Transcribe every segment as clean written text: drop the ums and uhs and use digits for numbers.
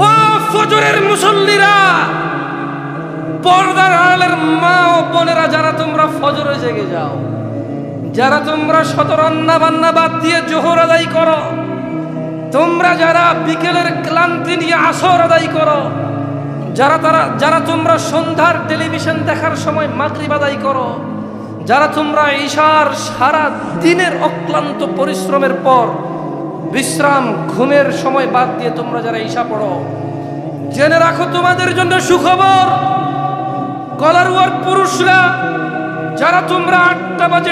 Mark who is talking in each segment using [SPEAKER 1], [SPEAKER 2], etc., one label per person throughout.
[SPEAKER 1] ও ফজরের মুসল্লিরা, পর্দার আড়ালের মা ও বোনেরা, যারা তোমরা ফজরে জেগে যাও, যারা তোমরা শত রান্না বান্না বাদ দিয়ে জোহর আদায় করো, তোমরা যারা বিকেলের ক্লান্তি নিয়ে আসর আদায় করো, যারা তোমরা সন্ধ্যার টেলিভিশন দেখার সময় মাগরিব আদায় করো, যারা তোমরা ঈশার সারা দিনের অক্লান্ত পরিশ্রমের পর বিশ্রাম ঘুমের সময় বাদ দিয়ে তোমরা যারা ঈশা পড়ো, জেনে রাখো তোমাদের জন্য সুখবর। কলারওয়ার পুরুষরা, যারা তোমরা 8টা বাজে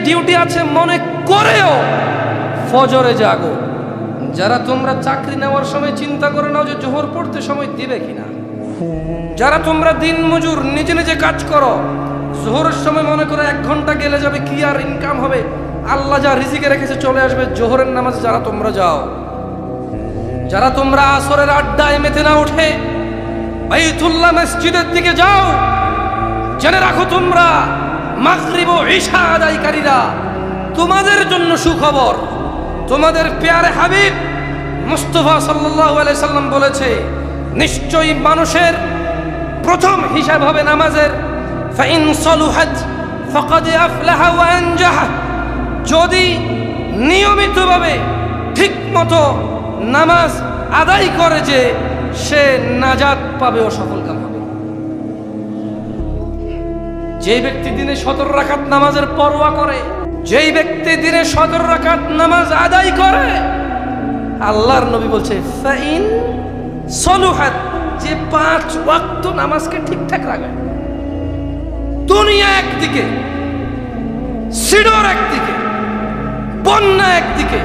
[SPEAKER 1] ডিউটি আছে মনে করেও ফজরে জাগো, যারা তোমরা চাকরি নেওয়ার সময় চিন্তা করে নাও যে জোহর পড়তে সময় দিবে কিনা, যারা তোমরা দিন মজুর নিজে নিজে কাজ করো, জোহরের সময় মনে করে 1 ঘন্টা গেলে যাবে, কি আর ইনকাম হবে, আল্লাহ যা রিজিকে রেখেছে চলে আসবে, জোহরের নামাজে যারা তোমরা যাও, যারা তোমরা আসরের আড্ডায় মেতে না উঠে বাইতুল্লাহ মসজিদের দিকে যাও, জেনে রাখো তোমরা মাগরিব ও ঈশা আদায়কারীরা, তোমাদের জন্য সুখবর। তোমাদের পেয়ারে হাবিব মুস্তাফা সাল্লাল্লাহু আলাইহি সাল্লাম বলেছে, নিশ্চয়ই মানুষের প্রথম হিসাব হবে নামাজের। ফাইন সালুহাত ফাকাদ আফলাহা ওয়া আনজাহা, যদি নিয়মিতভাবে ঠিকমতো নামাজ আদায় করে যে সে নাজাত পাবে ও সফলকাম হবে। যে ব্যক্তি দিনে 17 রাকাত নামাজের পরোয়া করে, যেই ব্যক্তি দিনে 17 রাকাত নামাজ আদায় করে, আল্লাহর নবী বলছে ফাইন সালুহাত, যে 5 ওয়াক্ত নামাজকে ঠিকঠাক রাখে, দুনিয়া একদিকে, সিডর একদিকে, বন্যা একদিকে,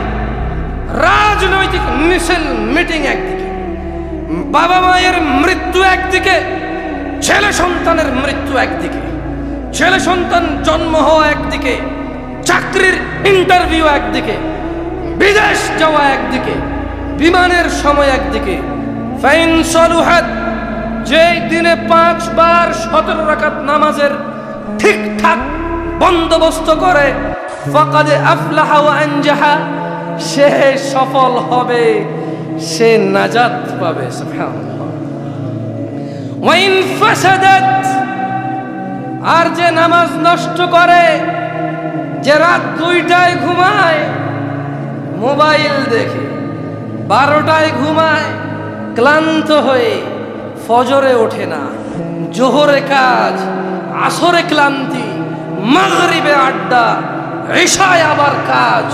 [SPEAKER 1] রাজনৈতিক মিছিল মিটিং একদিকে, বাবা মায়ের মৃত্যু একদিকে, ছেলে সন্তানের মৃত্যু একদিকে, ছেলে সন্তান জন্ম হওয়া একদিকে, চাকরির ইন্টারভিউ একদিকে, বিদেশ যাওয়া একদিকে, বিমানের সময় একদিকে। ফাইন সালুহাত, যে দিনে 5 বার 17 রাকাত নামাজের ঠিকঠাক বন্দোবস্ত করে, ফাকাদ আফলাহা ওয়া আনজাহা, সে সফল হবে, সে নাজাত পাবে। সুবহানাল্লাহ। ওয়াইন ফাসাদাত, আর যে নামাজ নষ্ট করে, যে রাত 2টায় ঘুমায়, মোবাইল দেখে, 12টায় ঘুমায়, ক্লান্ত হয়ে ফজরে ওঠে না, জোহরে কাজ, আসরে ক্লান্তি, মাগরিবে আড্ডা, ঈশায় আবার কাজ,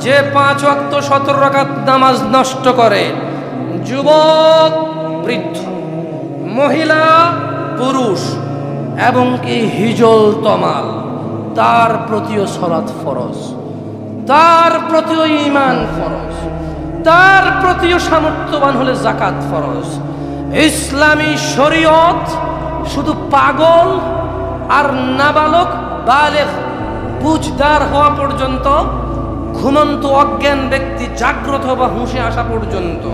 [SPEAKER 1] যে 5 ওয়াক্ত 17 রাকাত নামাজ নষ্ট করে, যুবক বৃদ্ধ, মহিলা পুরুষ এবং কি হিজল তমাল, তার প্রতিও সালাত ফরজ, তার প্রতিও ঈমান ফরজ, তার প্রতিও সামর্থ্যবান হলে যাকাত ফরজ। ইসলামী শরীয়ত শুধু পাগল আর নাবালক বালেগ বুঝদার হওয়া পর্যন্ত, ঘুমন্ত অজ্ঞান ব্যক্তি জাগ্রত বা হুঁশে আসা পর্যন্ত,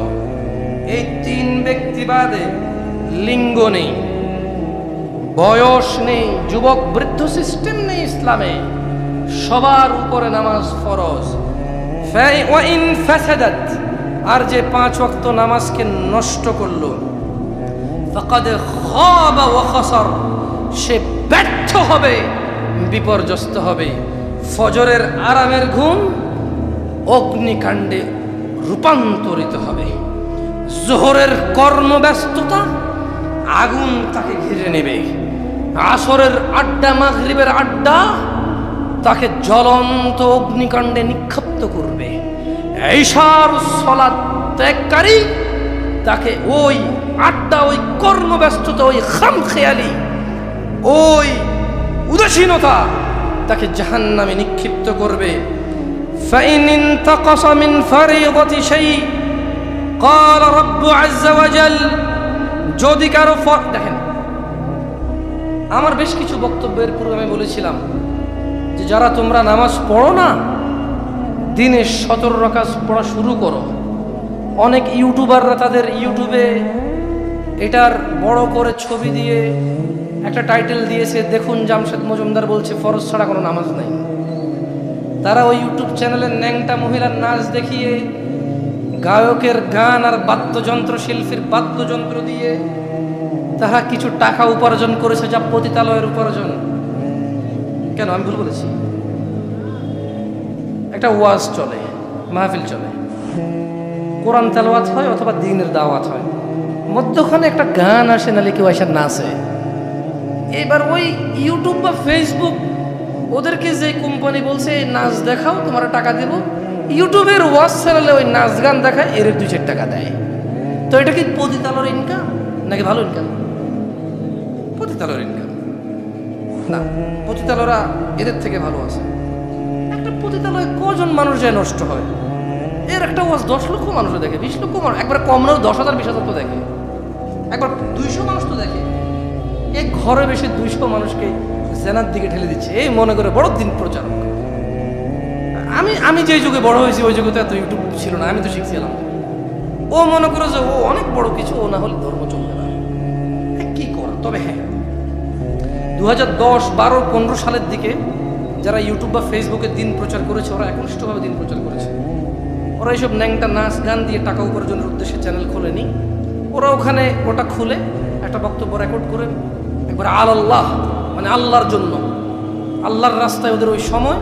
[SPEAKER 1] এই 3 ব্যক্তি বাদে লিঙ্গ নেই, বয়স নেই, যুবক বৃদ্ধ সিস্টেম নেই ইসলামে, সবার উপরে নামাজ ফরজ। ওয়াইন ফাসাদাত, আর যে 5 ওয়াক্ত নামাজকে নষ্ট করলো, ফাকাদ খাবা ওয়া খাসার, সে ব্যর্থ হবে, বিপর্যস্ত হবে। ফজরের আরামের ঘুম অগ্নিকাণ্ডে রূপান্তরিত হবে, জোহরের কর্মব্যস্ততা আগুন তাকে ঘিরে নেবে, আসরের আড্ডা, মাগরিবের আড্ডা তাকে জ্বলন্ত অগ্নিকাণ্ডে নিক্ষিপ্ত করবে, ঈশার সালাত ত্যাগকারী তাকে ওই আড্ডা, ওই কর্মব্যস্ততা, ওই খামখেয়ালি, ওই উদাসীনতা তাকে জাহান্নামে নিক্ষিপ্ত করবে। ফাইন ইনতাকাসা মিন ফারিদাতি শাই ক্বালা রাব্বু আযজা ওয়া জাল, যদি কারো দেখেন, আমার বেশ কিছু বক্তব্যের পূর্বে আমি বলেছিলাম যে যারা তোমরা নামাজ পড়ো না, দিনে 17 রাকাত পড়া শুরু করো। অনেক ইউটিউবাররা তাদের ইউটিউবে এটার বড় করে ছবি দিয়ে একটা টাইটেল দিয়েছে, দেখুন জামশেদ মজুমদার বলছে ফরজ ছাড়া কোনো নামাজ নাই। তারা ওই ইউটিউব চ্যানেলের ন্যাংটা মহিলার নাচ দেখিয়ে গায়কের গান আর বাদ্যযন্ত্র শিল্পীর বাদ্যযন্ত্র দিয়ে তারা কিছু টাকা উপার্জন করেছে, যা পতিতালয়ের উপার্জন। কেন আমি ভুল বলেছি? একটা ওয়াজ চলে, মাহফিল চলে, কোরআন তেলাওয়াত হয় অথবা দ্বীনের দাওয়াত হয়, মধ্যখানে একটা গান আসে, নালে কেউ এসে নাচে। এবার ওই ইউটিউব বা ফেসবুক ওদেরকে যে কোম্পানি বলছে এই নাচ দেখাও, তোমার টাকা দেব, ইউটিউবের ওয়াজ চ্যানেলে ওই নাচ গান দেখায়, এর 2-4 টাকা দেয়। তো এটা কি পতিতালয়ের ইনকাম নাকি ভালো ইনকাম? পতিতালয়ের ইনকাম না, পতিতালয়রা এদের থেকে ভালো আছে। একটা পতিতালয়ে কজন মানুষ যায় নষ্ট হয়, এর একটা ওয়াজ 10 লক্ষ মানুষ দেখে, 20 লক্ষ মানুষ, একবার কম নাও 10,000 20,000 তো দেখে, একবার 200 মানুষ তো দেখে। এই ঘরে বেশি 200 মানুষকে জেনার দিকে ঠেলে দিচ্ছে, এই মনে করে বড় দিন প্রচারক। আমি যে যুগে বড় হয়েছি ওই যুগে তো এত ইউটিউব ছিল না, আমি তো শিখছিলাম। ও মনে করে যে ও অনেক বড় কিছু, ও না হলে ধর্ম চলবে না। কি করা? তবে হ্যাঁ, 2010, 12, 15 সালের দিকে যারা ইউটিউব বা ফেসবুকে দিন প্রচার করেছে, ওরা একনিষ্ঠভাবে দিন প্রচার করেছে। ওরা এইসব ন্যাংটা নাচ গান দিয়ে টাকা উপার্জনের উদ্দেশ্যে চ্যানেল খোলেনি। ওরা ওখানে ওটা খুলে একটা বক্তব্য রেকর্ড করে একবার আল্লাহ, মানে আল্লাহর জন্য, আল্লাহর রাস্তায় ওদের ওই সময়,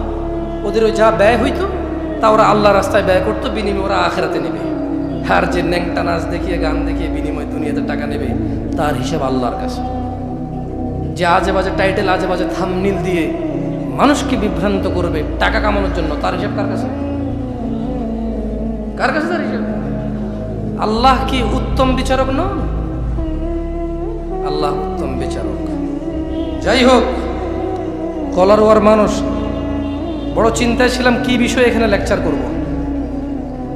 [SPEAKER 1] ওদের ওই যা ব্যয় হইতো তা ওরা আল্লাহর রাস্তায় ব্যয় করতো, বিনিময়ে ওরা আখেরাতে নেবে। আর যে ন্যাংটা নাচ দেখিয়ে গান দেখিয়ে বিনিময়ে দুনিয়াতে টাকা নেবে, তার হিসাব আল্লাহর কাছে। যে আজে বাজে টাইটেল, আজে বাজে থাম্বনেইল দিয়ে মানুষকে বিভ্রান্ত করবে টাকা কামানোর জন্য, তার হিসাব কার কাছে? কার কাছে তার হিসাব? আল্লাহ কি উত্তম বিচারক নন? আল্লাহ উত্তম বিচারক। যাই হোক, কলারোয়ার মানুষ, বড় চিন্তায় ছিলাম কি বিষয়ে এখানে লেকচার করব।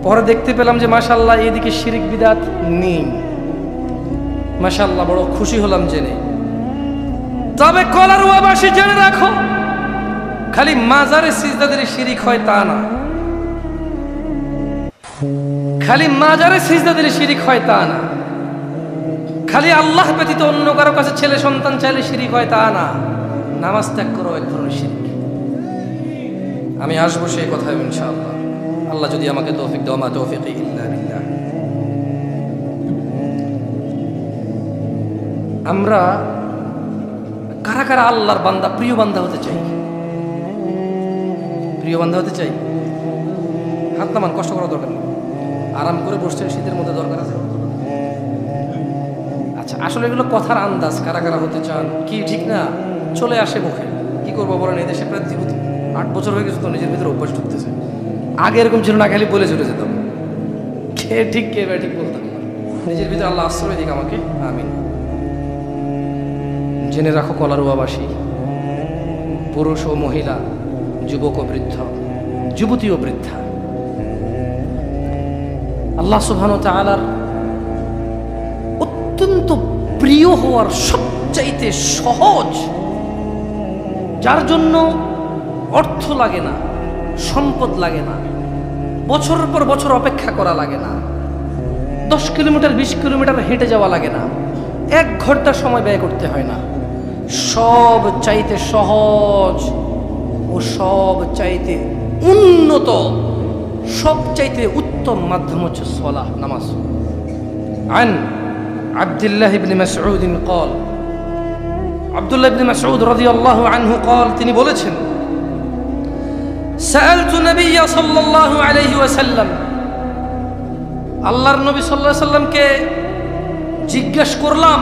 [SPEAKER 1] পরে দেখতে পেলাম যে মাশাআল্লাহ এইদিকে শিরিক বিদাত নেই। মাশাআল্লাহ, বড় খুশি হলাম জেনে। তবে কলারোয়াবাসী জেনে রাখো, খালি মাজারে সিজদাদের শিরিক হয় তা না, খালি মাজারে সিজদাদের শিরিক হয় তা না, খালি আল্লাহ ব্যতীত অন্য কারো কাছে ছেলে সন্তান চাইলে শিরিক হয় তা না, নামাজ ত্যাগ করো এক ধরনের শিরিক। আমি আসবো সেই কথায় ইনশাআল্লাহ, আল্লাহ যদি আমাকে তৌফিক দাও, মা তৌফিকি ইল্লা বিল্লাহ। আমরা কারা কারা আল্লাহর বান্দা, প্রিয় বান্দা হতে চাই? প্রিয় বান্দা হতে চাই? হাত নামান, কষ্ট করা দরকার নেই, আরাম করে বসছেন, শীতের মধ্যে দরকার আছে। আচ্ছা, আসলে এগুলো কথার আন্দাজ, কারা কারা হতে চান কি ঠিক না চলে আসে মুখে। কি করবো বলেন, এই দেশে প্রায় 8 বছর হয়ে গেছে, তো নিজের ভিতরে অভ্যাস ঢুকতেছে। আগে এরকম ছিল না, খালি বলে চলে যেতাম, কে ঠিক কে ঠিক বলতাম। নিজের ভিতরে আল্লাহ আশ্রয় দিক আমাকে, আমিন। জেনে রাখো কলারোয়াবাসী, পুরুষ ও মহিলা, যুবক ও বৃদ্ধ, যুবতী ও বৃদ্ধা, আল্লাহ সুবহানাহু ওয়া তাআলার অত্যন্ত প্রিয় হওয়ার সবচাইতে সহজ, যার জন্য অর্থ লাগে না, সম্পদ লাগে না, বছরের পর বছর অপেক্ষা করা লাগে না, 10 কিলোমিটার 20 কিলোমিটার হেঁটে যাওয়া লাগে না, 1 ঘন্টা সময় ব্যয় করতে হয় না, সব চাইতে সহজ ও সব চাইতে উন্নত, সব চাইতে উত্তম মাধ্যম হচ্ছে সালাহ, নামাজ। আন আব্দুল্লাহ ইবনে মাসউদ قال, আব্দুল্লাহ ইবনে মাসউদ রাদিয়াল্লাহু আনহু قال, তিনি বলেছেন, সাআলতু নবী সাল্লাল্লাহু আলাইহি ওয়াসাল্লাম, আল্লাহর নবী সাল্লাল্লাহু আলাইহি ওয়াসাল্লামকে জিজ্ঞেস করলাম,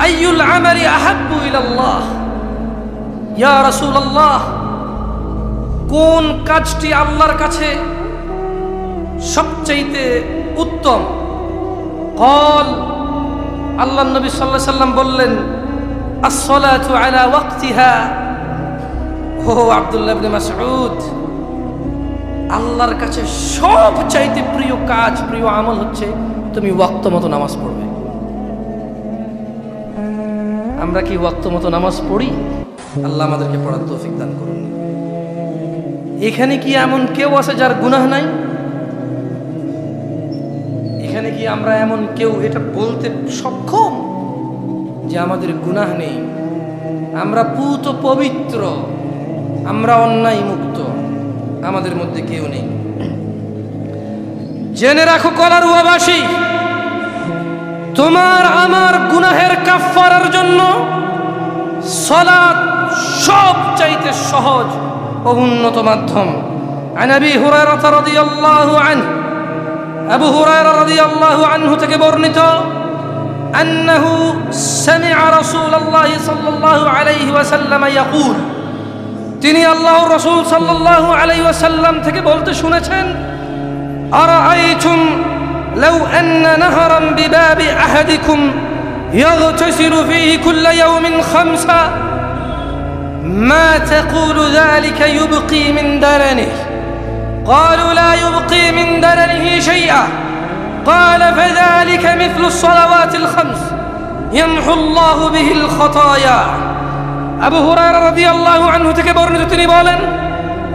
[SPEAKER 1] আইয়ুল আমালি আহাব্বু ইলাল্লাহ, ইয়া রাসূলুল্লাহ, কোন কাজটি আল্লাহর কাছে সবচাইতে উত্তম? قال, আল্লাহর নবী সাল্লাল্লাহু আলাইহি ওয়াসাল্লাম বললেন, আস-সালাতু আলা ওয়াক্তিহা। ও আব্দুল্লাহ ইবনে মাসউদ, আল্লাহর কাছে সবচাইতে প্রিয় কাজ, প্রিয় আমল হচ্ছে তুমি ওয়াক্ত মতো নামাজ পড়বে। আমরা কি ওয়াক্ত মতো নামাজ পড়ি? আল্লাহ আমাদেরকে পড়ার তৌফিক দান করুন। এখানে কি এমন কেউ আছে যার গুনাহ নাই? এখানে কি আমরা এমন কেউ এটা বলতে সক্ষম যে আমাদের গুনাহ নেই? আমরা পুত পবিত্র, আমরা অন্যায় মুক্ত, আমাদের মধ্যে কেউ নেই। জেনে রাখো কলারুয়াবাসী, তোমার আমার গুনাহের কাফফারার জন্য সালাত সবচাইতে সহজ ও উন্নত মাধ্যম। আন আবি হুরায়রা রাদিয়াল্লাহু আনহু, আবু হুরায়রা রাদিয়াল্লাহু আনহু থেকে বর্ণিত, আন্নাহু সামিআ রাসূলুল্লাহ সাল্লাল্লাহু আলাইহি ওয়াসাল্লাম ইয়াকুল, তিনি আল্লাহর রাসূল সাল্লাল্লাহু আলাইহি ওয়াসাল্লাম থেকে বলতে শুনেছেন, আরাআইতুম লাউ আন্না নাহরান বিবাবি আহাদিকুম ইয়াগতাসিলু ফীহি কুল্লা ইয়াওমিন খামসা মা তাকুলু যালিকা ইউবকি মিন দারানিহি قالوا لا يبقي من درنه شيئا قال فذلك مثل الصلوات الخمس يمحو الله به الخطايا। আবু হুরায়রা রাদিয়াল্লাহু আনহু থেকে বর্ণিত, তিনি বলেন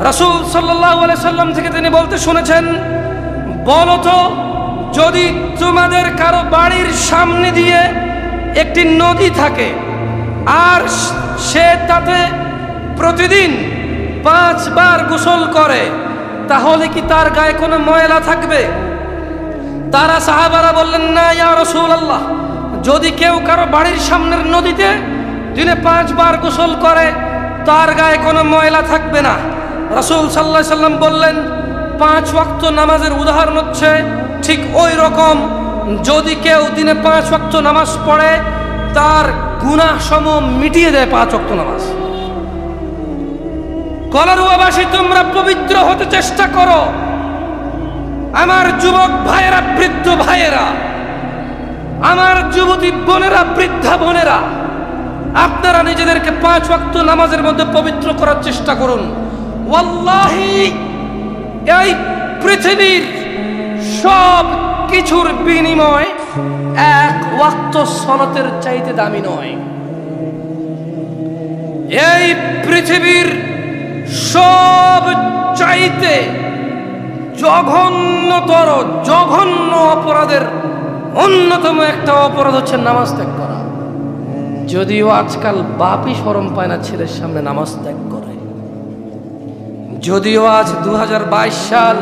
[SPEAKER 1] রাসূল সাল্লাল্লাহু আলাইহি সাল্লাম থেকে তিনি বলতে শুনেছেন, বলো তো, যদি তোমাদের কারো বাড়ির সামনে দিয়ে একটি নদী থাকে আর সে তাতে প্রতিদিন 5 বার গোসল করে, তাহলে কি তার গায়ে কোনো ময়লা থাকবে? তারা সাহাবারা বললেন, না ইয়া রাসূলুল্লাহ, যদি কেউ কারো বাড়ির সামনের নদীতে দিনে 5 বার গোসল করে তার গায়ে কোনো ময়লা থাকবে না। রাসূল সাল্লাল্লাহু আলাইহি সাল্লাম বললেন, 5 ওয়াক্ত নামাজের উদাহরণ হচ্ছে ঠিক ওই রকম, যদি কেউ দিনে 5 ওয়াক্ত নামাজ পড়ে তার গুনাহ সমূহ মিটিয়ে দেয় 5 ওয়াক্ত নামাজ। কলারুয়াবাসী, তোমরা পবিত্র হতে চেষ্টা করো। আমার যুবক ভাইয়েরা, বৃদ্ধ ভাইয়েরা, আমার যুবতী বোনেরা, বৃদ্ধা বোনেরা, আপনারা নিজেদেরকে 5 ওয়াক্ত নামাজের মধ্যে পবিত্র করার চেষ্টা করুন। ওয়াল্লাহি, এই পৃথিবীর সব কিছুর বিনিময় 1 ওয়াক্ত সালাতের চাইতে দামি নয়। এই পৃথিবীর সব চাইতে জঘন্য অপরাধের অন্যতম একটা অপরাধ হচ্ছে নামাজ ত্যাগ করা। যদিও আজকাল বাপই শরম পায় না ছেলের সামনে নামাজ ত্যাগ করে। যদিও আজ 2022 সাল,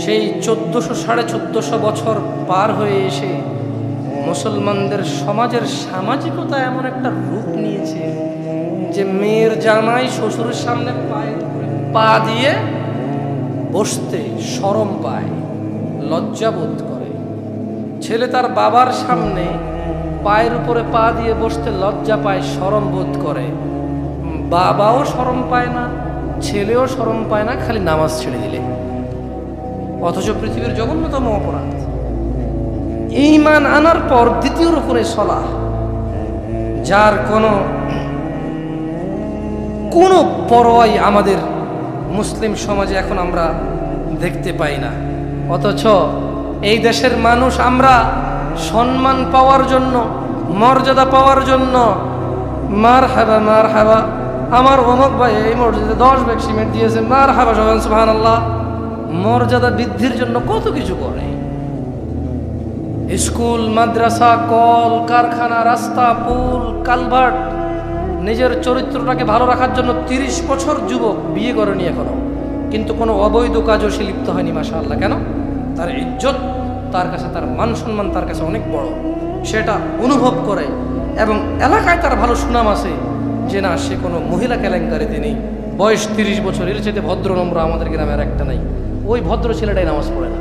[SPEAKER 1] সেই 1400-1450 বছর পার হয়ে এসে মুসলমানদের সমাজের সামাজিকতা এমন একটা রূপ নিয়েছে যে মেয়ের জামাই শ্বশুরের সামনে পা দিয়ে বসতে শরম পায়, লজ্জা বোধ করে। ছেলে তার বাবার সামনে পায়ের উপরে পা দিয়ে বসতে লজ্জা পায়, শরম বোধ করে। বাবাও শরম পায় না, ছেলেও শরম পায় না, খালি নামাজ ছেড়ে দিলে। অথচ পৃথিবীর জঘন্যতম অপরাধ ঈমান আনার পর দ্বিতীয় রকমের সলাহ, যার কোনো পরোয়াই আমাদের মুসলিম সমাজে এখন আমরা দেখতে পাই না। অথচ এই দেশের মানুষ আমরা সম্মান পাওয়ার জন্য, মর্যাদা পাওয়ার জন্য মারহাবা মারহাবা, আমার অমুক ভাই এই মসজিদে 10 ব্যাগ সিমেন্ট দিয়েছে, মারহাবা সবাই সুবহানাল্লাহ, মর্যাদা বৃদ্ধির জন্য কত কিছু করে। স্কুল, মাদ্রাসা, কল কারখানা, রাস্তা, পুল, কালভার্ট, নিজের চরিত্রটাকে ভালো রাখার জন্য 30 বছর যুবক বিয়ে করেনি এখনো, কিন্তু কোনো অবৈধ কাজও সে লিপ্ত হয়নি। মাশাআল্লাহ। কেন? তার ইজ্জত তার কাছে, তার মান সম্মান তার কাছে অনেক বড়, সেটা অনুভব করে, এবং এলাকায় তার ভালো সুনাম আছে যে না, সে কোনো মহিলা কেলেঙ্কারিতে নেই। বয়স 30 বছর, এর চাইতে ভদ্র নম্র আমাদের গ্রামের একটা নাই। ওই ভদ্র ছেলেটাই নামাজ পড়ে না।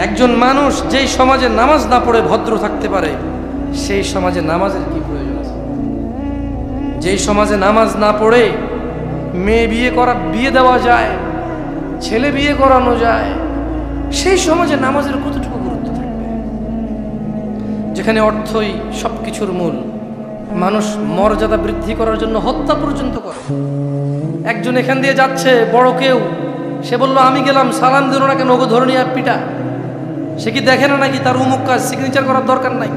[SPEAKER 1] একজন মানুষ যেই সমাজে নামাজ না পড়ে ভদ্র থাকতে পারে, সেই সমাজে নামাজের কি প্রয়োজন আছে? যেই সমাজে নামাজ না পড়ে মেয়ে বিয়ে দেওয়া যায়, ছেলে বিয়ে করানো যায়, সেই সমাজে নামাজের কতটুকু গুরুত্ব থাকবে? যেখানে অর্থই সবকিছুর মূল, মানুষ মর্যাদা বৃদ্ধি করার জন্য হত্যা পর্যন্ত করে। একজন এখান দিয়ে যাচ্ছে, বড় কেউ, সে বলল আমি গেলাম, সালাম দিল না কেন, ওকে ধরে নিয়ে পিটা। সে কি দেখে না নাকি তার অমুক কাজ সিগনেচার করার দরকার নাই,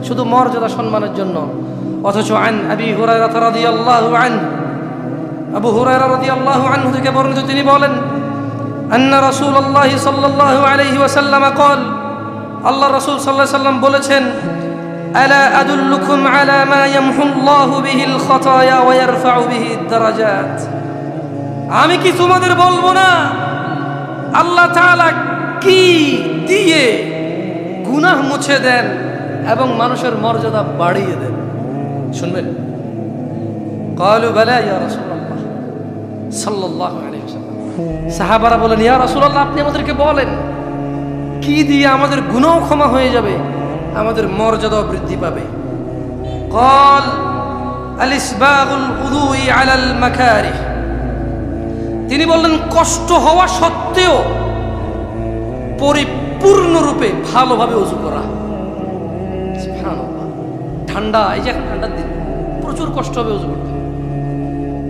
[SPEAKER 1] শুধু মর্যাদা সম্মানের জন্য? অথচ আন আবি হুরায়রা রাদিয়াল্লাহু আনহু, আবু হুরায়রা রাদিয়াল্লাহু আনহু থেকে বর্ণিত, তিনি বলেন, আন্না রাসূলুল্লাহ সাল্লাল্লাহু আলাইহি ওয়াসাল্লাম قال, আল্লাহ রাসূল সাল্লাল্লাহু আলাইহি ওয়াসাল্লাম বলেছেন, আলা আদুল্লুকুম আলা মা ইয়ামহুল্লাহু বিহিল খাতায়া ওয়া ইয়ারফাউ বিহি দারাজাত। আমি কি তোমাদের বলবো না আল্লাহ তাআলা কি দিয়ে গুনাহ মুছে দেন এবং মানুষের মর্যাদা বাড়িয়ে দেন, শুনবেন। ক্বালু বালা ইয়া রাসূলুল্লাহ সাল্লাল্লাহু আলাইহি ওয়াসাল্লাম। সাহাবারা বলেন, ইয়া রাসূলুল্লাহ, আপনি আমাদেরকে বলেন কি দিয়ে আমাদের গুনাহ ক্ষমা হয়ে যাবে, আমাদের মর্যাদাও বৃদ্ধি পাবে। ক্বাল আল-ইসবাগুল উযুই আলাল মাকারিহ। তিনি বললেন, কষ্ট হওয়া সত্ত্বেও পরিপূর্ণরূপে ভালোভাবে ওযু করা। সুবহানাল্লাহ। ঠান্ডা, এই যে ঠান্ডার দিন প্রচুর কষ্ট হবে ওযু করতে।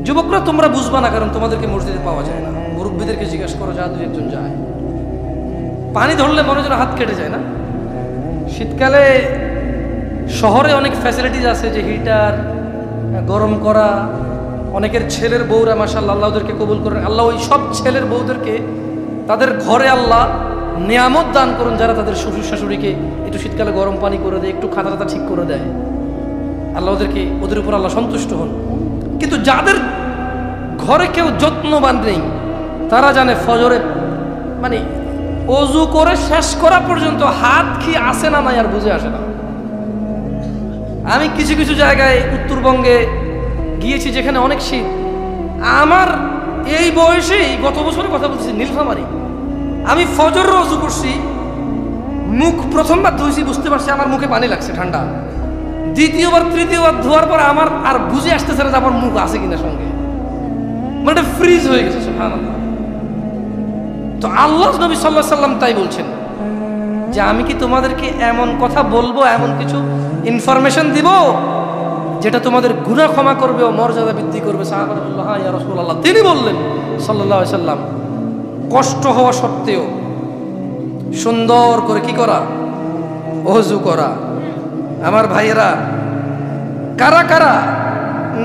[SPEAKER 1] যুবকরা তোমরা বুঝবা না, কারণ তোমাদেরকে মসজিদে পাওয়া যায় না। মুরব্বীদেরকে জিজ্ঞাসা করো, যা দুই একজন যায়। পানি ধরলে মনে যেন হাত কেটে যায় না। শীতকালে শহরে অনেক ফ্যাসিলিটিস আছে, যে হিটার, গরম করা। অনেকের ছেলের বউরা মাশাআল্লাহ, আল্লাহ ওদেরকে কবুল করেন। আল্লাহ ওই সব ছেলের বউদেরকে তাদের ঘরে আল্লাহ নিয়ামত দান করুন, যারা তাদের শ্বশুর শাশুড়িকে একটু শীতকালে গরম পানি করে দেয়, একটু খাতা টাতা ঠিক করে দেয়। আল্লাহ ওদের উপর আল্লাহ সন্তুষ্ট হন। কিন্তু যাদের ঘরে কেউ যত্নবান নেই, তারা জানে ফজরে মানে ওযু করে শেষ করা পর্যন্ত হাত কি আসে না নাই আর বুঝে আসে না। আমি কিছু কিছু জায়গায় উত্তরবঙ্গে গিয়েছি যেখানে অনেক শীত। আমার এই বয়সেই, গত বছরের কথা বলছি, নীলফামারী, আমি ফজর ওযু করছি, মুখ প্রথমবার ধুইছি, বুঝতে পারছি আমার মুখে পানি লাগছে ঠান্ডা। দ্বিতীয়বার তৃতীয়বার ধোয়ার পর আমার আর বুঝে আসতেছে না যে আমার মুখ আছে কিনা সঙ্গে, মানে ফ্রিজ হয়ে গেছে। সুবহানাল্লাহ। তো আল্লাহ নবী সাল্লাল্লাহু আলাইহি সাল্লাম তাই বলছেন যে আমি কি তোমাদেরকে এমন কথা বলবো, এমন কিছু ইনফরমেশন দিব যেটা তোমাদের গুনাহ ক্ষমা করবে ও মর্যাদা বৃদ্ধি করবে। সাহাবারা বলল, হ্যাঁ ইয়া রাসূলুল্লাহ। তিনি বললেন সাল্লাল্লাহু আলাইহি সাল্লাম, কষ্ট হওয়া সত্ত্বেও সুন্দর করে কি করা? ওযু করা। আমার ভাইয়েরা, কারা কারা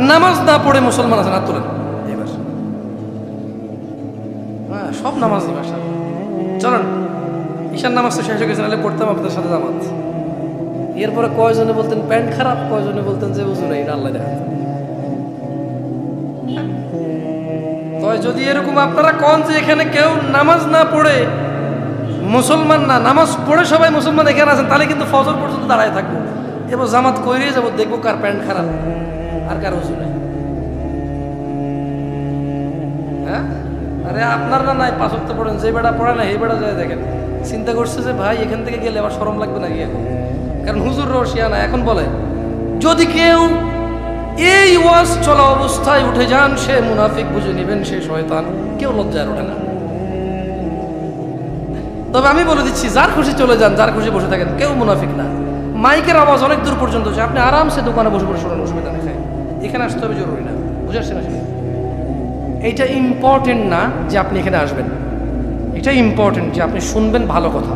[SPEAKER 1] নামাজ না পড়ে মুসলমান আছেন? হাত তোলেন এবার। হ্যাঁ, সব নামাজ নেই মাশাআল্লাহ। চলেন, ঈশার নামাজ তো শেষ হয়ে গেছে, নাহলে পড়তাম আপনাদের সাথে জামাত। এরপরে কয়জনে বলতেন প্যান্ট খারাপ, কয়জনে বলতেন যে ওযু নেই, আল্লাহ দেখান। তো যদি এরকম আপনারা কোন যে এখানে কেউ নামাজ না পড়ে মুসলমান না, নামাজ পড়ে সবাই মুসলমান এখানে আছেন, তাহলে কিন্তু ফজর পর্যন্ত দাঁড়ায় থাকবো। এবার জামাত কইরে যাবো, দেখবো কার প্যান্ট খারাপ আর কার ওযু নেই। হ্যাঁ, আরে আপনার না নাই 5 ওয়াক্ত পড়েন, যে বেড়া পড়ে না এই বেড়া যায় দেখেন। চিন্তা করছে যে ভাই এখান থেকে গেলে আবার শরম লাগবে নাকি এখন, কারণ হুজুর রশিয়া না। এখন বলে যদি কেউ এই ওয়াজ চলা অবস্থায় উঠে যান, সে মুনাফিক, বুঝে নেবেন সে শয়তান। কেউ লজ্জায় ওঠে না। তবে আমি বলে দিচ্ছি, যার খুশি চলে যান, যার খুশি বসে থাকেন, কেউ মুনাফিক না। মাইকের আওয়াজ অনেক দূর পর্যন্ত যায়, আপনি আরামসে দোকানে বসে বসে শোনেন, অসুবিধা নেই। এখানে আসতে হবে জরুরি না, বুঝে আসছেন? আসলে এইটা ইম্পর্টেন্ট না যে আপনি এখানে আসবেন, এটা ইম্পর্টেন্ট যে আপনি শুনবেন ভালো কথা।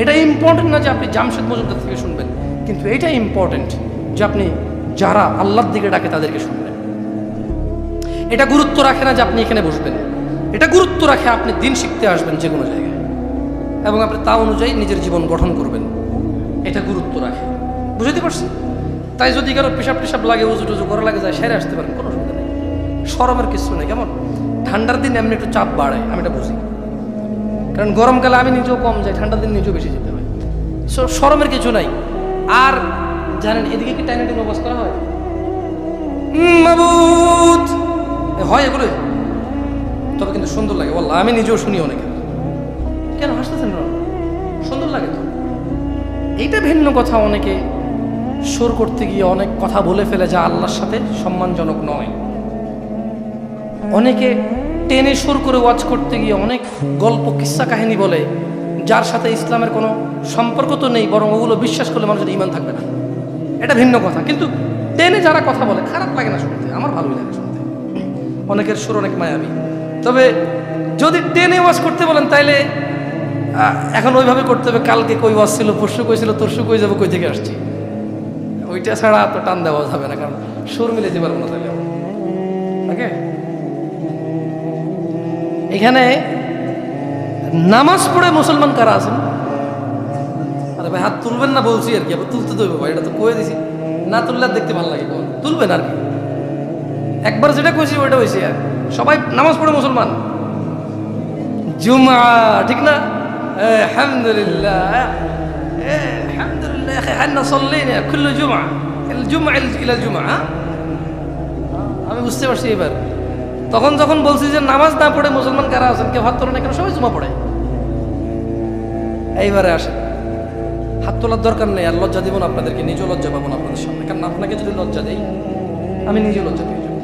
[SPEAKER 1] এটা ইম্পর্টেন্ট না যে আপনি জামশেদ মজুমদার থেকে শুনবেন, কিন্তু এটা ইম্পর্টেন্ট যে আপনি যারা আল্লাহর দিকে ডাকে তাদেরকে শুনবেন। এটা গুরুত্ব রাখে না যে আপনি এখানে বসবেন, এটা গুরুত্ব রাখে আপনি দিন শিখতে আসবেন যে কোনো জায়গায়, এবং আপনি তা অনুযায়ী নিজের জীবন গঠন করবেন। এটা গুরুত্ব রাখে, বুঝতে পারছেন? তাই যদি কারো পেশাব টেশাব লাগে, উজু টুজু করা লাগে, যায় সেরে আসতে পারেন, কোনো অসুবিধা নেই। শরমের কিছু নেই। কেমন ঠান্ডার দিন এমনি একটু চাপ বাড়ে, আমি এটা বুঝি, কারণ গরমকালে আমি নিজেও কম যাই, ঠান্ডার দিন নিজেও বেশি যেতে হয়। শরমের কিছু নাই। আর জানেন এদিকে কি টাইম টাইম অবস্থা করা হয়? মাবুদ হয় এগুলো, তবে কিন্তু সুন্দর লাগে। বললাম আমি নিজেও শুনি অনেকের। কেন হাসতেছেন? সুন্দর লাগে তো। এইটা ভিন্ন কথা। অনেকে সুর করতে গিয়ে অনেক কথা বলে ফেলে যা আল্লাহর সাথে সম্মানজনক নয়। অনেকে টেনে সুর করে ওয়াজ করতে গিয়ে অনেক গল্প কিস্সা কাহিনী বলে, যার সাথে ইসলামের কোনো সম্পর্ক তো নেই, বরং ওগুলো বিশ্বাস করলে মানুষের ঈমান থাকবে না। এটা ভিন্ন কথা। কিন্তু টেনে যারা কথা বলে, খারাপ লাগে না শুনতে, আমার ভালোই লাগে শুনতে। অনেকের সুর অনেক মায়াবী। তবে যদি টেনে ওয়াজ করতে বলেন, তাইলে এখন ওইভাবে করতে হবে। কালকে কই ওয়াজ ছিল, পরশু কই ছিল, তরশু কই যাবো, কই থেকে আসছি, ওইটা ছাড়া তো টান দেওয়া যাবে না, কারণ সুর মিলে যেতে পারবো না তাহলে। ওকে, এখানে নামাজ পড়ে মুসলমান কারা আছেন? আরে ভাই হাত তুলবেন না বলছি আর কি, আবার তুলতে দেবো ভাই, এটা তো কয়ে দিছি। না তুললে দেখতে ভালো লাগে, তুলবেন আর কি। একবার যেটা কইছি ওইটা হয়েছে। আর সবাই নামাজ পড়ে মুসলমান জুমআ, ঠিক না? আলহামদুলিল্লাহ, আলহামদুলিল্লাহ يا اخي احنا صلينا كل جمعه الجمعه الى الجمعه। আমি বুঝতে পারছি এবার। তখন যখন বলছি যে নামাজ না পড়ে মুসলমান কারা আছেন, কেউ হাত তোলেন না কেন? সবাই জুমা পড়ে। এইবারে আসেন, হাত তোলার দরকার নেই, আর লজ্জা দিব না আপনাদেরকে, নিজেও লজ্জা পাবো না আপনাদের সামনে। কারণ আপনাকে যদি লজ্জা দেই, আমি নিজেও লজ্জা পেয়ে যাব।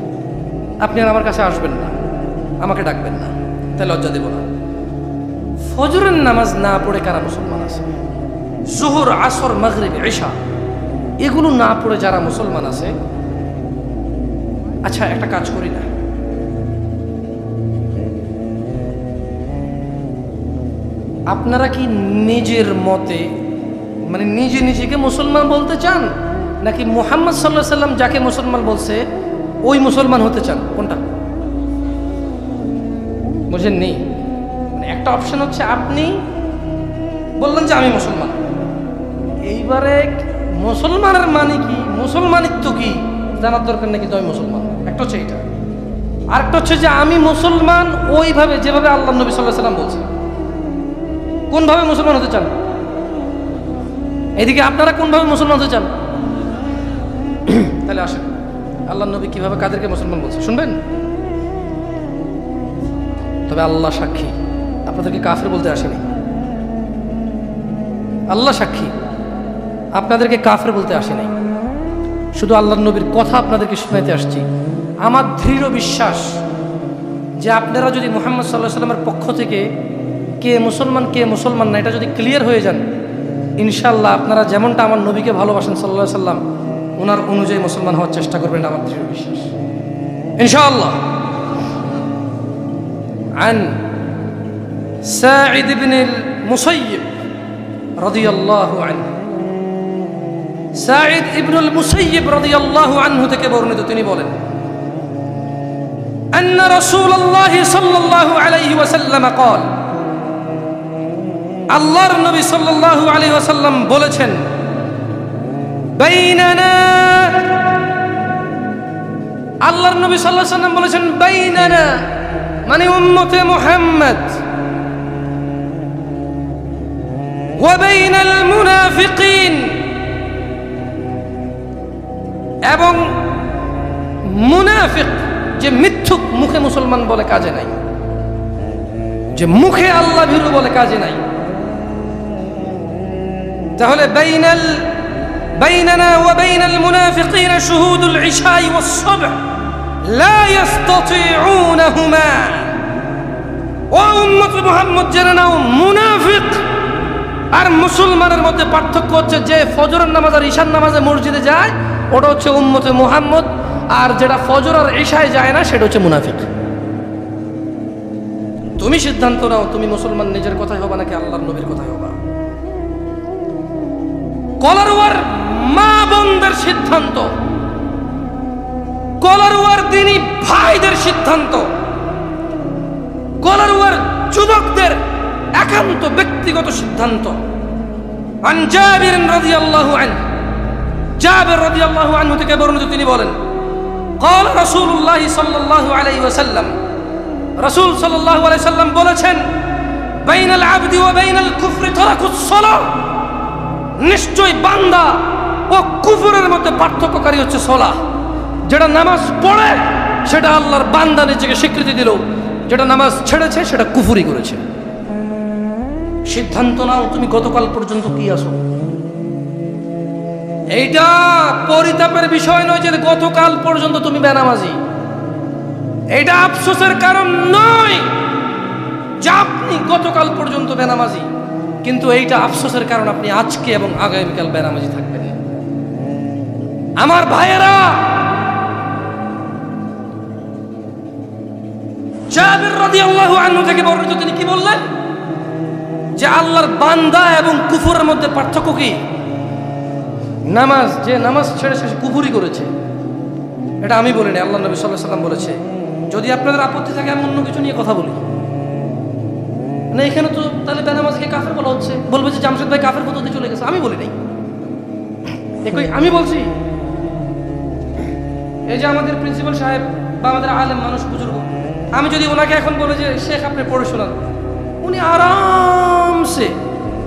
[SPEAKER 1] আপনি আর আমার কাছে আসবেন না, আমাকে ডাকবেন না, তাই লজ্জা দেব না। ফজরের নামাজ না পড়ে কারা মুসলমান আছে? জোহর, আসর, মাগরিব, ইশা এগুলো না পড়ে যারা মুসলমান আছে, আচ্ছা একটা কাজ করি না, আপনারা কি নিজের মতে মানে নিজে নিজেকে মুসলমান বলতে চান, নাকি মুহাম্মদ সাল্লাল্লাহু আলাইহি সাল্লাম যাকে মুসলমান বলছে ওই মুসলমান হতে চান? কোনটা বুঝেন? নেই মানে একটা অপশন হচ্ছে আপনি বললেন যে আমি মুসলমান, এইবারে মুসলমানের মানে কি, মুসলমানিত্ব কি জানার দরকার নাকি তো আমি মুসলমান। একটা হচ্ছে এইটা, আরেকটা হচ্ছে যে আমি মুসলমান ওইভাবে যেভাবে আল্লাহ নবী সাল্লাল্লাহু আলাইহি সাল্লাম বলছে। কোনভাবে মুসলমান হতে চান? এদিকে আপনারা কোনভাবে মুসলমান হতে চান? তাহলে আসেন, আল্লাহ নবী কিভাবে কাদেরকে মুসলমান বলছে শুনবেন। তবে আল্লাহ সাক্ষী, আপনাদেরকে কাফের বলতে আসেনি। আল্লাহ সাক্ষী, আপনাদেরকে কাফের বলতে আসে নাই, শুধু আল্লাহর নবীর কথা আপনাদেরকে শোনাইতে আসছি। আমার দৃঢ় বিশ্বাস যে আপনারা যদি মুহাম্মদ সাল্লাল্লাহু আলাইহি সাল্লামের পক্ষ থেকে কে মুসলমান কে মুসলমান না এটা যদি ক্লিয়ার হয়ে যান, ইনশাআল্লাহ আপনারা যেমনটা আমার নবীকে ভালোবাসেন সাল্লাল্লাহু আলাইহি সাল্লাম, ওনার অনুযায়ী মুসলমান হওয়ার চেষ্টা করবেন, আমার দৃঢ় বিশ্বাস ইনশাআল্লাহ। عن ساعد بن المسيب رضي الله عنه, সাঈদ ইবনুল মুসাইয়িব রাদিয়াল্লাহু আনহু থেকে বর্ণিত, তিনি বলেন আন্না রাসূলুল্লাহ সাল্লাল্লাহু আলাইহি ওয়াসাল্লাম قال, আল্লাহর নবী সাল্লাল্লাহু আলাইহি ওয়াসাল্লাম বলেছেন, বাইনানা, আল্লাহর নবী সাল্লাল্লাহু আলাইহি ওয়াসাল্লাম বলেছেন বাইনানা মানে উম্মতে মুহাম্মদ, ওয়া বাইনাল মুনাফিকিন, এবং মুনাফিক যে মিথ্যুক, মুখে মুসলমান বলে কাজে নাই, যে মুখে আল্লাহ ভীরু বলে কাজে নাই। তাহলে বাইনানা ওয়া বাইনাল মুনাফিকিন শুহুদুল ইশাই ওয়াস সুবহ লা ইস্তাতিউনাহুমা। ও উম্মত মুহাম্মদ জেনে নাও, মুনাফিক আর মুসলমানের মধ্যে পার্থক্য হচ্ছে যে ফজরের নামাজ আর ঈশার নামাজে মসজিদে যায় ওটা হচ্ছে উম্মতে মুহাম্মদ, আর যেটা ফজর আর ঈশায় যায় না সেটা হচ্ছে মুনাফিক। তুমি সিদ্ধান্ত নাও, তুমি মুসলমান নিজের কথাই হবা নাকি আল্লাহর নবীর কথাই হবা। কলারওয়ার মা বোনদের সিদ্ধান্ত, কলারওয়ার দিনী ভাইদের সিদ্ধান্ত, কলারওয়ার যুবকদের একান্ত ব্যক্তিগত সিদ্ধান্ত। আন জাবির রাদিয়াল্লাহু আনহু, জাবির রাদিয়াল্লাহু আনহু থেকে বর্ণিত, তিনি বলেন قال رسول الله صلى الله عليه وسلم, রাসূল সাল্লাল্লাহু আলাইহি সাল্লাম বলেছেন, বাইনাল আবদি ওয়া বাইনাল কুফরি তারাকুস সালাহ, নিশ্চয় বান্দা ও কুফরের মধ্যে পার্থক্যকারী হচ্ছে সালাহ। যেটা নামাজ পড়ে সেটা আল্লাহর বান্দা নিজেকে স্বীকৃতি দিল, যেটা নামাজ ছেড়েছে সেটা কুফরি করেছে। সিদ্ধান্ত নাও তুমি গতকাল পর্যন্ত কি আছো। এইটা পরিতাপের বিষয় নয় যে গতকাল পর্যন্ত তুমি বেনামাজি, এটা আফসোসের কারণ নয় যে আপনি গতকাল পর্যন্ত বেনামাজি, কিন্তু এইটা আফসোসের কারণ আপনি আজকে এবং আগামীকাল বেনামাজি থাকবেন। আমার ভাইয়েরা, জাবির রাদিয়াল্লাহু আনহু থেকে বর্ণিত, তিনি কি বললেন যে আল্লাহর বান্দা এবং কুফরের মধ্যে পার্থক্য কি? নামাজ, যে নামাজ ছেড়ে সে কুফরি করেছে। এটা আমি বলিনি, আল্লাহ নবী সাল্লাল্লাহু আলাইহি সাল্লাম বলেছে। যদি আপনাদের আপত্তি থাকে আমি অন্য কিছু নিয়ে কথা বলি না, এখানে তো তাহলে বেনামাজকে কাফের বলা হচ্ছে, বলবে যে জামশেদ ভাই কাফের পদ্ধতি চলে গেছে। আমি বলি নাই, একই আমি বলছি। এই যে আমাদের প্রিন্সিপাল সাহেব বা আমাদের আলেম মানুষ বুজুর্গ, আমি যদি ওনাকে এখন বলে যে শেখ আপনি পড়ে শোনান, উনি আরামসে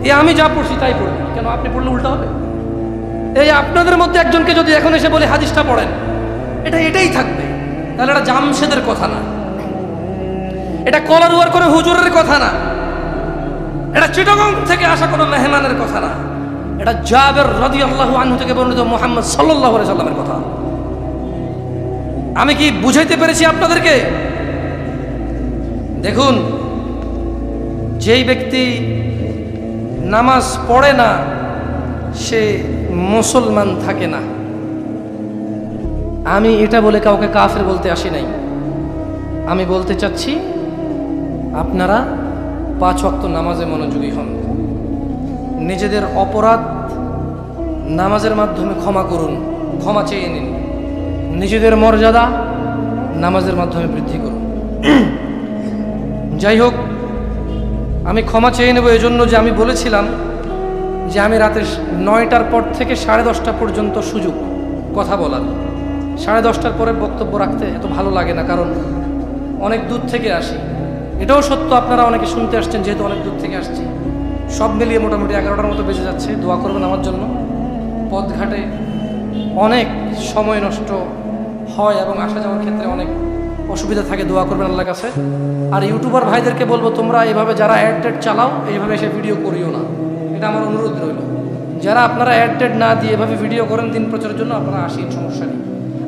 [SPEAKER 1] এ আমি যা পড়ছি তাই পড়বেন। কেন আপনি পড়লে উল্টা হবে? এই আপনাদের মধ্যে একজনকে যদি এখন এসে বলে হাদিসটা পড়েন, এটাই থাকবে, তাহলে এটা জামশেদের কথা না, এটা কলারুয়ার কোনো হুজুরের কথা না, এটা চিটাগং থেকে আসা কোনো মেহমানের কথা না, এটা জাবের রাদিয়াল্লাহু আনহু থেকে বর্ণিত মুহাম্মদ সাল্লাল্লাহু আলাইহি সাল্লামের কথা। আমি কি বুঝাইতে পেরেছি আপনাদেরকে? দেখুন, যেই ব্যক্তি নামাজ পড়ে না সে মুসলমান থাকে না। আমি এটা বলে কাউকে কাফের বলতে আসি নাই। আমি বলতে চাচ্ছি আপনারা 5 ওয়াক্ত নামাজে মনোযোগী হন। নিজেদের অপরাধ নামাজের মাধ্যমে ক্ষমা করুন, ক্ষমা চেয়ে নিন। নিজেদের মর্যাদা নামাজের মাধ্যমে বৃদ্ধি করুন। যাই হোক, আমি ক্ষমা চেয়ে নেব এজন্য যে আমি বলেছিলাম যে আমি রাতে 9টার পর থেকে 10:30 পর্যন্ত সুযোগ কথা বলার। 10:30টার পরে বক্তব্য রাখতে এত ভালো লাগে না, কারণ অনেক দূর থেকে আসি। এটাও সত্য, আপনারা অনেকে শুনতে আসছেন, যেহেতু অনেক দূর থেকে আসছি। সব মিলিয়ে মোটামুটি 11টার মতো বেজে যাচ্ছে। দোয়া করবেন আমার জন্য। পথঘাটে অনেক সময় নষ্ট হয় এবং আসা যাওয়ার ক্ষেত্রে অনেক অসুবিধা থাকে, দোয়া করবেন আল্লাহর কাছে। আর ইউটিউবার ভাইদেরকে বলবো, তোমরা এইভাবে যারা অ্যাড চালাও এইভাবে এসে ভিডিও করিও না, এটা আমার অনুরোধ রইল। যারা আপনারা অ্যাড না দিয়ে এভাবে ভিডিও করেন দিন প্রচারের জন্য, আপনারা আসেন, সমস্যা নেই।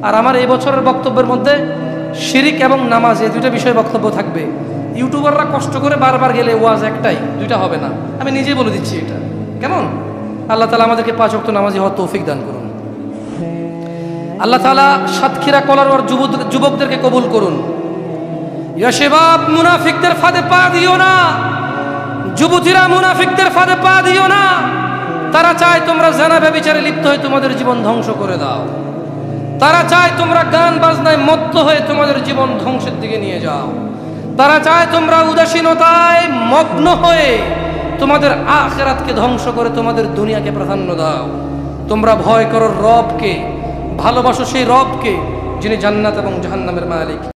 [SPEAKER 1] আর আমার এই বছরের বক্তব্যের মধ্যে শিরিক এবং নামাজ এই 2টা বিষয়ে বক্তব্য থাকবে। ইউটিউবাররা কষ্ট করে বারবার গেলে ওয়াজ একটাই, 2টা হবে না। আমি নিজেই বলে দিচ্ছি এটা কেমন। আল্লাহ তাআলা আমাদেরকে 5 ওয়াক্ত নামাজি হওয়ার তৌফিক দান করুন। আল্লাহ তাআলা সাতক্ষীরা কলারওয়ার যুবকদেরকে কবুল করুন। ইয়া শাবাব, মুনাফিকদের ফাঁদে পা দিও না। যুবতীরা মুনাফিকদের ফাঁদে পা দিও না। তারা চায় তোমরা জানা ব্যভিচারে লিপ্ত হয়ে তোমাদের জীবন ধ্বংস করে দাও। তারা চায় তোমরা গান বাজনায় মত্ত হয়ে তোমাদের জীবন ধ্বংসের দিকে নিয়ে যাও। তারা চায় তোমরা উদাসীনতায় মগ্ন হয়ে তোমাদের আখিরাতকে ধ্বংস করে তোমাদের দুনিয়াকে প্রাধান্য দাও। তোমরা ভয় করো রবকে, ভালোবাসো সেই রবকে যিনি জান্নাত এবং জাহান্নামের মালিক।